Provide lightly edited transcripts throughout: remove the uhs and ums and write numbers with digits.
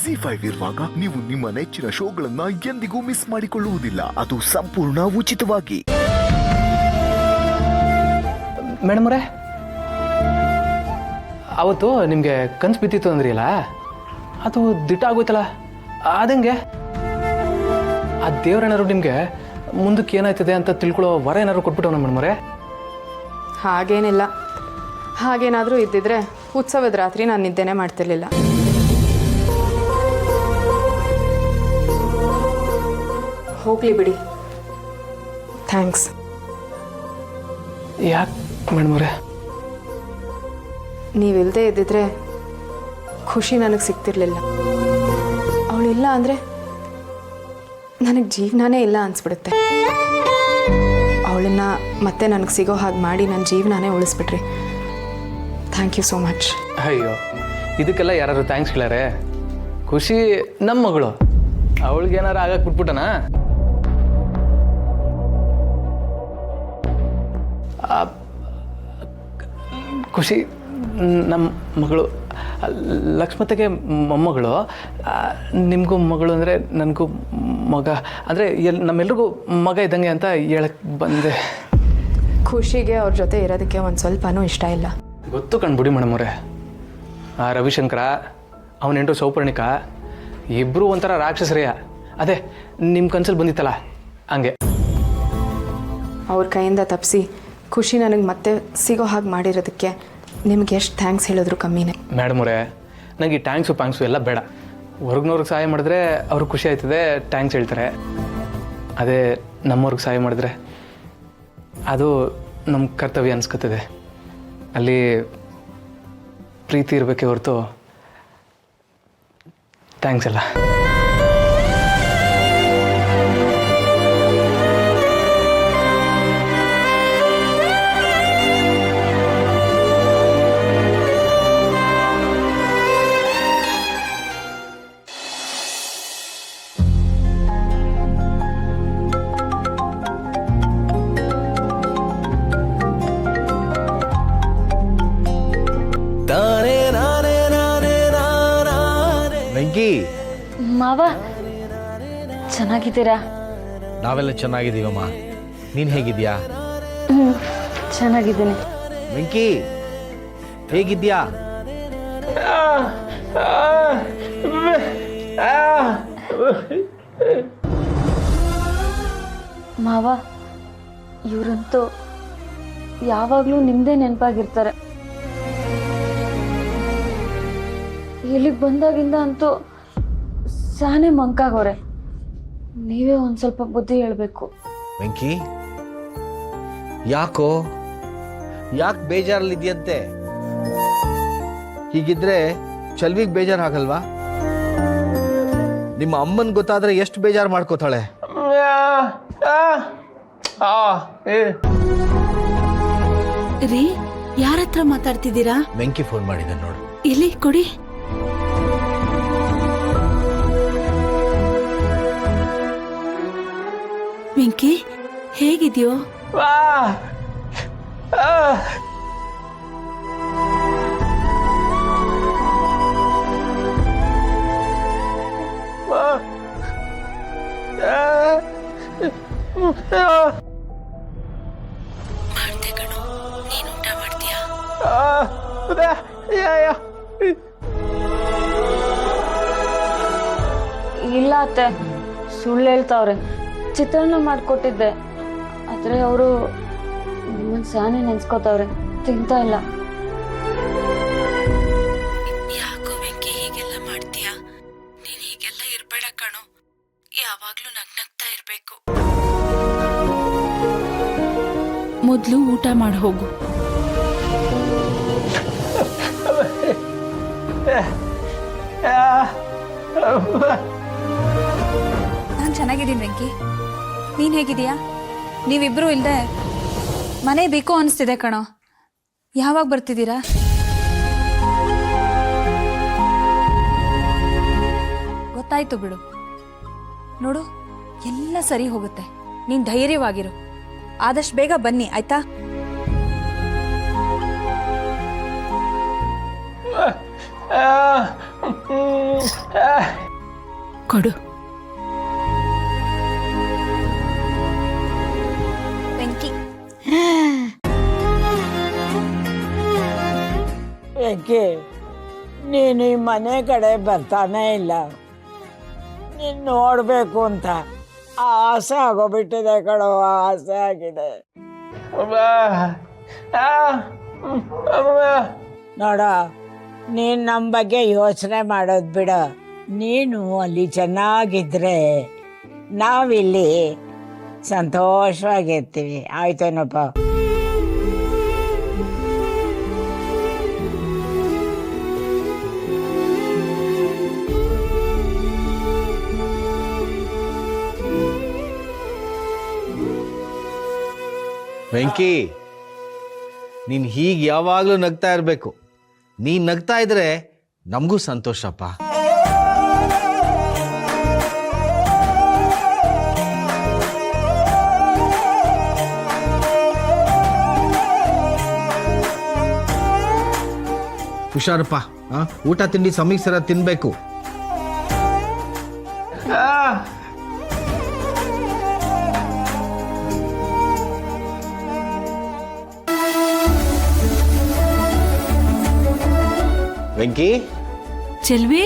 ಜಿ5 ಇರುವಾಗ ನೀವು ನಿಮ್ಮ ನೆಚ್ಚಿನ ಶೋಗಳನ್ನ ಎಂದಿಗೂ ಮಿಸ್ ಮಾಡಿಕೊಳ್ಳುವುದಿಲ್ಲ. ಅದು ಸಂಪೂರ್ಣ ಉಚಿತವಾಗಿ. ಮೇಡಮ್ ಅವರೇ, ಅವತ್ತು ನಿಮಗೆ ಕನ್ಸು ಬಿದ್ದಿತ್ತು ಅಂದ್ರಿಲ್ಲ, ಅದು ದಿಟ್ಟ ಆಗೋಯ್ತಲ್ಲ, ಅದಂಗೆ ಆ ದೇವ್ರೇನಾದ್ರು ನಿಮಗೆ ಮುಂದಕ್ಕೆ ಏನಾಯ್ತದೆ ಅಂತ ತಿಳ್ಕೊಳ್ಳೋ ವರ ಏನಾದ್ರು ಕೊಟ್ಬಿಟ್ಟವನ ಮೇಡಮ್ ಅವರೇ? ಹಾಗೇನಿಲ್ಲ. ಹಾಗೇನಾದರೂ ಇದ್ದಿದ್ರೆ ಉತ್ಸವದ ರಾತ್ರಿ ನಾನು ನಿದ್ದೆನೇ ಮಾಡ್ತಿರ್ಲಿಲ್ಲ. ಹೋಗ್ಲಿ ಬಿಡಿ. ಥ್ಯಾಂಕ್ಸ್. ಯಾಕೆ ಮೇಡಮ್ ಅವರೇ? ನೀವಿಲ್ಲದೆ ಇದ್ದಿದ್ರೆ ಖುಷಿ ನನಗೆ ಸಿಗ್ತಿರ್ಲಿಲ್ಲ. ಅವಳಿಲ್ಲ ಅಂದರೆ ನನಗೆ ಜೀವನನೇ ಇಲ್ಲ ಅನಿಸ್ಬಿಡುತ್ತೆ. ಅವಳನ್ನು ಮತ್ತೆ ನನಗೆ ಸಿಗೋ ಹಾಗೆ ಮಾಡಿ ನನ್ನ ಜೀವನನೇ ಉಳಿಸ್ಬಿಟ್ರಿ. Thank you so much. ಅಯ್ಯೋ, ಇದಕ್ಕೆಲ್ಲ ಯಾರು ಥ್ಯಾಂಕ್ಸ್ ಹೇಳಾರೆ? ಖುಷಿ ನಮ್ಮ ಮಗಳು, ಅವಳಿಗೇನಾರು ಆಗಕ್ಕೆ ಬಿಟ್ಬಿಟ್ಟನ? ಖುಷಿ ನಮ್ಮ ಮಗಳು, ಲಕ್ಷ್ಮತೆಗೆ ಮೊಮ್ಮಗಳು, ನಿಮಗೂ ಮಗಳು ಅಂದರೆ ನನಗೂ ಮಗ, ಅಂದರೆ ನಮ್ಮೆಲ್ರಿಗೂ ಮಗ ಇದ್ದಂಗೆ ಅಂತ ಹೇಳಕ್ಕೆ ಬಂದೆ. ಖುಷಿಗೆ ಅವ್ರ ಜೊತೆ ಇರೋದಕ್ಕೆ ಒಂದು ಸ್ವಲ್ಪನೂ ಇಷ್ಟ ಇಲ್ಲ. ಗೊತ್ತು ಕಣ್ಬಿಡಿ ಮೇಡಮ್ ಅವರೇ, ಆ ರವಿಶಂಕರ, ಅವನ ಹೆಂಡ್ರು ಸೌಪರ್ಣಿಕಾ ಇಬ್ಬರು ಒಂಥರ ರಾಕ್ಷಸರಿಯ. ಅದೇ ನಿಮ್ಮ ಕನ್ಸಲ್ಲಿ ಬಂದಿತ್ತಲ್ಲ ಹಂಗೆ. ಅವ್ರ ಕೈಯಿಂದ ತಪ್ಪಿಸಿ ಖುಷಿ ನನಗೆ ಮತ್ತೆ ಸಿಗೋ ಹಾಗೆ ಮಾಡಿರೋದಕ್ಕೆ ನಿಮ್ಗೆ ಎಷ್ಟು ಥ್ಯಾಂಕ್ಸ್ ಹೇಳಿದ್ರು ಕಮ್ಮಿನೇ. ಮೇಡಮ್ ಅವರೇ, ನನಗೆ ಈ ಟ್ಯಾಂಕ್ಸು ಎಲ್ಲ ಬೇಡ. ಹೊರಗ್ನವ್ರಿಗೆ ಸಹಾಯ ಮಾಡಿದ್ರೆ ಅವ್ರಿಗೆ ಖುಷಿ ಆಯ್ತದೆ, ಟ್ಯಾಂಕ್ಸ್ ಹೇಳ್ತಾರೆ. ಅದೇ ನಮ್ಮವ್ರಿಗೆ ಸಹಾಯ ಮಾಡಿದ್ರೆ ಅದು ನಮ್ಮ ಕರ್ತವ್ಯ ಅನ್ಸ್ಕೊತದೆ. ಅಲ್ಲಿ ಪ್ರೀತಿ ಇರಬೇಕೆ ಹೊರತು ಥ್ಯಾಂಕ್ಸ್ ಅಲ್ಲ. ವೆಂಕಿ ಮಾವ, ಚೆನ್ನಾಗಿದ್ದೀರಾ? ನಾವೆಲ್ಲ ಚೆನ್ನಾಗಿದ್ದೀವಮ್ಮ. ನೀನು ಹೇಗಿದ್ಯಾ? ಚೆನ್ನಾಗಿದ್ದೀನಿ. ವೆಂಕಿ ಹೇಗಿದ್ಯಾ? ಮಾವ, ಇವರಂತೂ ಯಾವಾಗಲೂ ನಿಮ್ಮದೇ ನೆನಪಾಗಿರ್ತಾರೆ. ಇಲ್ಲಿಗೆ ಬಂದಾಗಿಂದ ಅಂತೂ ಸಾನೆ ಮಂಕಾಗೋರೆ. ನೀವೇ ಒಂದು ಸ್ವಲ್ಪ ಬುದ್ಧಿ ಹೇಳಬೇಕು. ವೆಂಕಿ, ಯಾಕೆ ಬೇಜಾರಲ್ಲಿದ್ಯಂತೆ? ಹೀಗಿದ್ರೆ ಚಲ್ವಿಗೆ ಬೇಜಾರು ಆಗಲ್ವಾ? ನಿಮ್ಮ ಅಮ್ಮನ್ ಗೊತ್ತಾದ್ರೆ ಎಷ್ಟು ಬೇಜಾರು ಮಾಡ್ಕೋತಾಳೆ. ರೀ, ಯಾರ ಹತ್ರ ಮಾತಾಡ್ತಿದ್ದೀರಾ? ವೆಂಕಿ ಫೋನ್ ಮಾಡಿದ ನೋಡು. ಇಲ್ಲಿ ಕೊಡಿ. ವೆಂಕಿ, ಹೇಗಿದ್ಯೋ? ಮಾಡ್ದೆ ಕಣೋ, ನೀನು ಊಟ ಮಾಡ್ತೀಯಾ? ಇಲ್ಲ ಅತ್ತೆ, ಸುಳ್ಳು ಹೇಳ್ತಾವ್ರೆ. ಚಿತ್ರಾನ್ನ ಮಾಡಿಕೊಟ್ಟಿದ್ದೆ, ಆದರೆ ಅವರು ನಿಮ್ಮನ್ನು ಸಾನೆ ನೆನ್ಸ್ಕೋತಾವ್ರೆ, ತಿಂತಾ ಇಲ್ಲ. ಯಾಕೋ ವೆಂಕಿ ಹೀಗೆಲ್ಲ ಮಾಡ್ತೀಯಾ? ನೀನ್ ಹೀಗೆಲ್ಲ ಇರ್ಬೇಡ ಕಣೋ, ಯಾವಾಗ್ಲೂ ನಗ್ನಗ್ತಾ ಇರ್ಬೇಕು. ಮೊದ್ಲು ಊಟ ಮಾಡಿ ಹೋಗು. ನಾನು ಚೆನ್ನಾಗಿದ್ದೀನಿ ವೆಂಕಿ, ನೀನು ಹೇಗಿದೀಯಾ? ನೀವಿಬ್ಬರೂ ಇಲ್ಲದೆ ಮನೆ ಬೇಕು ಅನಿಸ್ತಿದೆ ಕಣೋ. ಯಾವಾಗ ಬರ್ತಿದ್ದೀರಾ? ಗೊತ್ತಾಯ್ತು ಬಿಡು. ನೋಡು, ಎಲ್ಲ ಸರಿ ಹೋಗುತ್ತೆ. ನೀನು ಧೈರ್ಯವಾಗಿರು. ಆದಷ್ಟು ಬೇಗ ಬನ್ನಿ, ಆಯ್ತಾ? ಕೊಡು. ವೆಂಕಿ ವೆಂಕಿ, ನೀನು ಈ ಮನೆ ಕಡೆ ಬರ್ತಾನೇ ಇಲ್ಲ. ನೀನು ನೋಡಬೇಕು ಅಂತ ಆಸೆ ಆಗೋಗ್ಬಿಟ್ಟಿದೆ ಕಣೋ, ಆಸೆ ಆಗಿದೆ. ನೋಡ, ನೀನು ನಮ್ಮ ಬಗ್ಗೆ ಯೋಚನೆ ಮಾಡೋದು ಬಿಡ. ನೀನು ಅಲ್ಲಿ ಚೆನ್ನಾಗಿದ್ರೆ ನಾವಿಲ್ಲಿ ಸಂತೋಷವಾಗಿರ್ತೀವಿ. ಆಯ್ತೇನಪ್ಪ? ವೆಂಕಿ, ನೀನ್ ಹೀಗೆ ಯಾವಾಗ್ಲೂ ನಗ್ತಾ ಇರ್ಬೇಕು. ನೀನ್ ನಗ್ತಾ ಇದ್ರೆ ನಮಗೂ ಸಂತೋಷಪ್ಪ. ಹುಷಾರಪ್ಪ, ಊಟ ತಿಂಡಿ ಸಮಯಕ್ಕೆ ಸರ ತಿನ್ಬೇಕು. ವೆಂಕಿ, ಚೆಲ್ವಿ,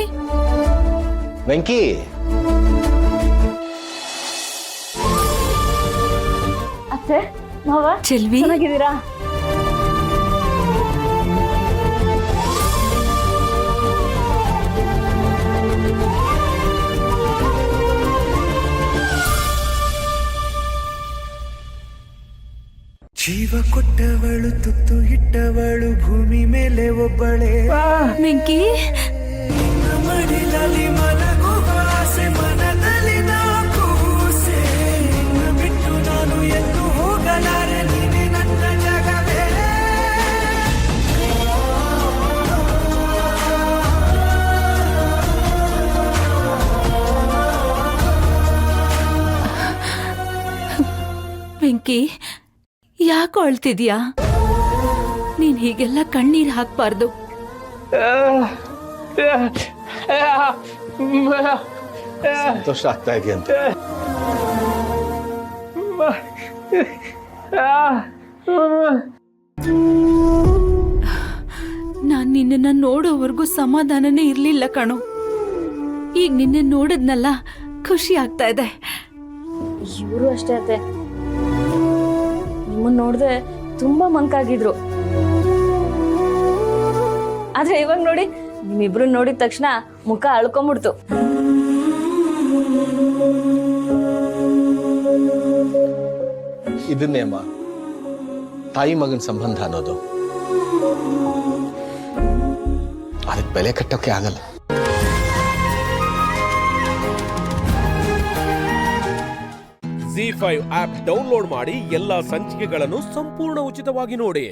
ವೆಂಕಿ, ಅತ್ತೆ, ಮಾವ, ಚೆಲ್ವಿ, ಚೆನ್ನಾಗಿದ್ದೀರಾ? ಜೀವ ಕೊಟ್ಟವಳು, ತುತ್ತು ಇಟ್ಟವಳು, ಭೂಮಿ ಮೇಲೆ ಒಬ್ಬಳೇ. ವೆಂಕಿ, ಮಡಿಲಲ್ಲಿ ಮಲಗುವ ಆಸೆ, ಮನದಲ್ಲಿ ನಾ ಕೂಸೆ. ನಿನ್ನ ಬಿಟ್ಟು ನಾನು ಎಂದು ಹೋಗಲಾರೆ, ನೀನೆ ನನ್ನ ಜಗವೇ. ವೆಂಕಿ, ಯಾಕೋ ಅಳ್ತಿದ್ಯಾ? ನೀನ್ ಹೀಗೆಲ್ಲ ಕಣ್ಣೀರ್ ಹಾಕ್ಬಾರ್ದು. ಸಂತೋಷ ಆಗ್ತಾ ಇದೆಯಂತ. ನಾನ್ ನಿನ್ನನ್ನ ನೋಡೋವರೆಗೂ ಸಮಾಧಾನನೇ ಇರ್ಲಿಲ್ಲ ಕಣೋ. ಈಗ ನಿನ್ನೆ ನೋಡಿದ್ನಲ್ಲ, ಖುಷಿ ಆಗ್ತಾ ಇದೆ. ಇವರು ಅಷ್ಟೇ ಅತ್ತೆ, ನಿಮ್ಮನ್ನ ನೋಡಿದ್ರೆ ತುಂಬಾ ಮಂಕಾಗಿದ್ರು. ಆದ್ರೆ ಇವಾಗ ನೋಡಿ, ನಿಮ್ಮಿಬ್ರು ನೋಡಿದ ತಕ್ಷಣ ಮುಖ ಅಳ್ಕೊಂಬಿಡ್ತು. ಇದನ್ನೇ ಅಮ್ಮ ತಾಯಿ ಮಗನ ಸಂಬಂಧ ಅನ್ನೋದು. ಅದಕ್ಕೆ ಬೆಲೆ ಕಟ್ಟೋಕೆ ಆಗಲ್ಲ. ZEE5 ಆಪ್ ಡೌನ್ಲೋಡ್ ಮಾಡಿ ಎಲ್ಲಾ ಸಂಚಿಕೆಗಳನ್ನು ಸಂಪೂರ್ಣ ಉಚಿತವಾಗಿ ನೋಡಿ.